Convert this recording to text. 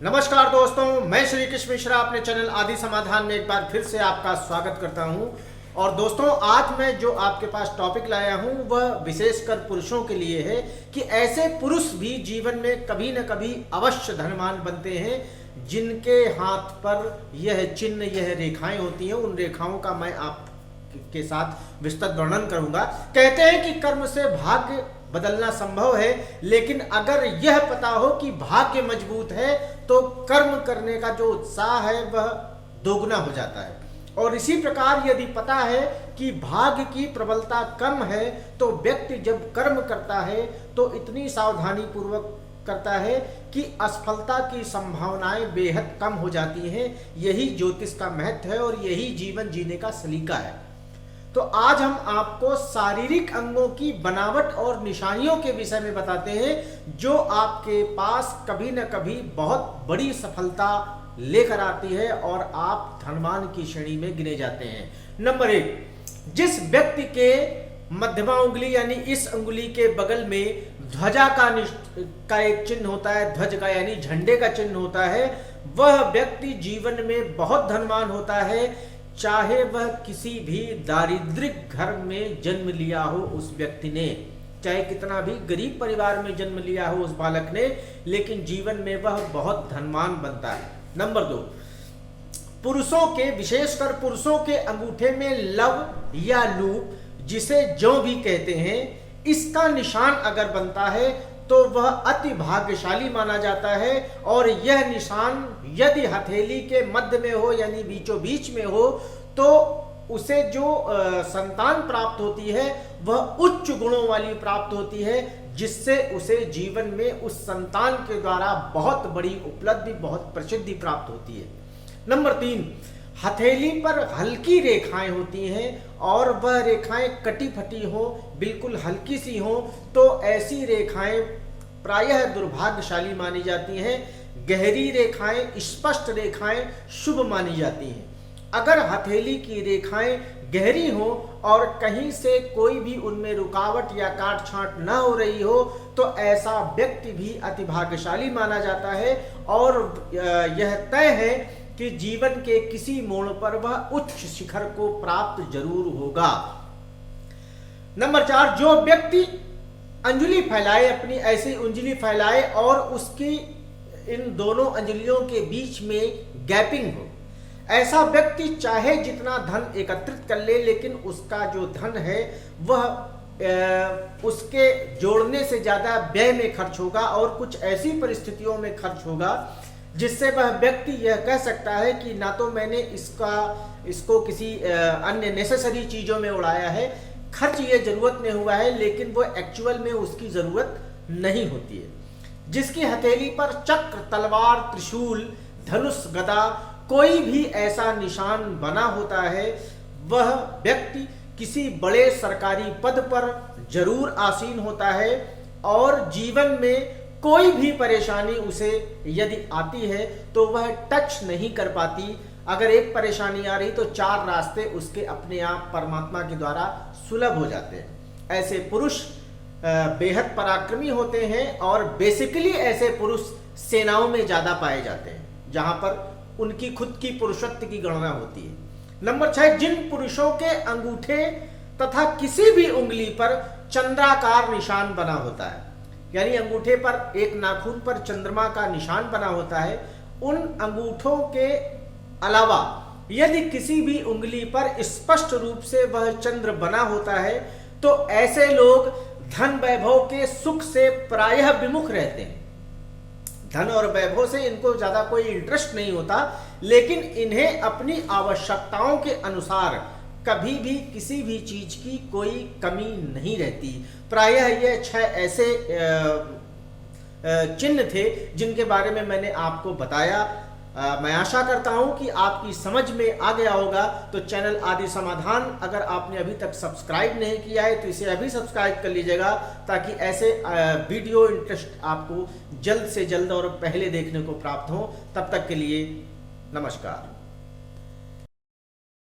नमस्कार दोस्तों, मैं श्री कृष्ण मिश्रा अपने चैनल आदि समाधान में एक बार फिर से आपका स्वागत करता हूं। और दोस्तों, आज मैं जो आपके पास टॉपिक लाया हूं वह विशेषकर पुरुषों के लिए है कि ऐसे पुरुष भी जीवन में कभी न कभी अवश्य धनवान बनते हैं जिनके हाथ पर यह चिन्ह, यह रेखाएं होती हैं। उन रेखाओं का मैं आपके साथ विस्तृत वर्णन करूंगा। कहते हैं कि कर्म से भाग्य बदलना संभव है, लेकिन अगर यह पता हो कि भाग्य मजबूत है तो कर्म करने का जो उत्साह है वह दोगुना हो जाता है। और इसी प्रकार यदि पता है कि भाग्य की प्रबलता कम है तो व्यक्ति जब कर्म करता है तो इतनी सावधानी पूर्वक करता है कि असफलता की संभावनाएं बेहद कम हो जाती हैं। यही ज्योतिष का महत्व है और यही जीवन जीने का सलीका है। तो आज हम आपको शारीरिक अंगों की बनावट और निशानियों के विषय में बताते हैं जो आपके पास कभी न कभी बहुत बड़ी सफलता लेकर आती है और आप धनवान की श्रेणी में गिने जाते हैं। नंबर 1, जिस व्यक्ति के मध्यमा उंगली यानी इस उंगली के बगल में ध्वजा का एक चिन्ह होता है, ध्वज का यानी झंडे का चिन्ह होता है, वह व्यक्ति जीवन में बहुत धनवान होता है। चाहे वह किसी भी दारिद्रिक घर में जन्म लिया हो उस व्यक्ति ने, चाहे कितना भी गरीब परिवार में जन्म लिया हो उस बालक ने, लेकिन जीवन में वह बहुत धनवान बनता है। नंबर 2, पुरुषों के, विशेषकर पुरुषों के अंगूठे में लव या लूप, जिसे जो भी कहते हैं, इसका निशान अगर बनता है तो वह अति भाग्यशाली माना जाता है। और यह निशान यदि हथेली के मध्य में हो यानी बीचों बीच में हो तो उसे जो संतान प्राप्त होती है वह उच्च गुणों वाली प्राप्त होती है, जिससे उसे जीवन में उस संतान के द्वारा बहुत बड़ी उपलब्धि, बहुत प्रसिद्धि प्राप्त होती है। नंबर 3, हथेली पर हल्की रेखाएं होती हैं और वह रेखाएं कटी फटी हो, बिल्कुल हल्की सी हो, तो ऐसी रेखाएं प्रायः दुर्भाग्यशाली मानी जाती हैं। गहरी रेखाएं, स्पष्ट रेखाएं शुभ मानी जाती हैं। अगर हथेली की रेखाएं गहरी हो और कहीं से कोई भी उनमें रुकावट या काट छांट न हो रही हो तो ऐसा व्यक्ति भी अति भाग्यशाली माना जाता है और यह तय है कि जीवन के किसी मोड़ पर वह उच्च शिखर को प्राप्त जरूर होगा। नंबर 4, जो व्यक्ति अंजलि फैलाए, अपनी ऐसी अंजलि फैलाए और उसकी इन दोनों अंजलियों के बीच में गैपिंग हो, ऐसा व्यक्ति चाहे जितना धन एकत्रित कर ले लेकिन उसका जो धन है वह उसके जोड़ने से ज्यादा व्यय में खर्च होगा और कुछ ऐसी परिस्थितियों में खर्च होगा जिससे वह व्यक्ति यह कह सकता है कि ना तो मैंने इसको किसी अन्य नेसेसरी चीजों में उड़ाया है, खर्च ये जरूरत में हुआ है, लेकिन वो एक्चुअल में उसकी जरूरत नहीं होती है। जिसकी हथेली पर चक्र, तलवार, त्रिशूल, धनुष, गदा, कोई भी ऐसा निशान बना होता है, वह व्यक्ति किसी बड़े सरकारी पद पर जरूर आसीन होता है और जीवन में कोई भी परेशानी उसे यदि आती है तो वह टच नहीं कर पाती। अगर एक परेशानी आ रही तो 4 रास्ते उसके अपने आप परमात्मा के द्वारा सुलभ हो जाते हैं। ऐसे पुरुष बेहद पराक्रमी होते हैं और बेसिकली ऐसे पुरुष सेनाओं में ज्यादा पाए जाते हैं जहां पर उनकी खुद की पुरुषत्व की गणना होती है। नंबर 6, जिन पुरुषों के अंगूठे तथा किसी भी उंगली पर चंद्राकार निशान बना होता है, यानी अंगूठे पर एक नाखून पर चंद्रमा का निशान बना होता है, उन अंगूठों के अलावा यदि किसी भी उंगली पर स्पष्ट रूप से वह चंद्र बना होता है तो ऐसे लोग धन वैभव के सुख से प्रायः विमुख रहते हैं। धन और वैभव से इनको ज्यादा कोई इंटरेस्ट नहीं होता, लेकिन इन्हें अपनी आवश्यकताओं के अनुसार कभी भी किसी भी चीज की कोई कमी नहीं रहती। प्रायः ये 6 ऐसे चिन्ह थे जिनके बारे में मैंने आपको बताया। मैं आशा करता हूं कि आपकी समझ में आ गया होगा। तो चैनल आदि समाधान अगर आपने अभी तक सब्सक्राइब नहीं किया है तो इसे अभी सब्सक्राइब कर लीजिएगा ताकि ऐसे वीडियो इंटरेस्ट आपको जल्द से जल्द और पहले देखने को प्राप्त हो। तब तक के लिए नमस्कार।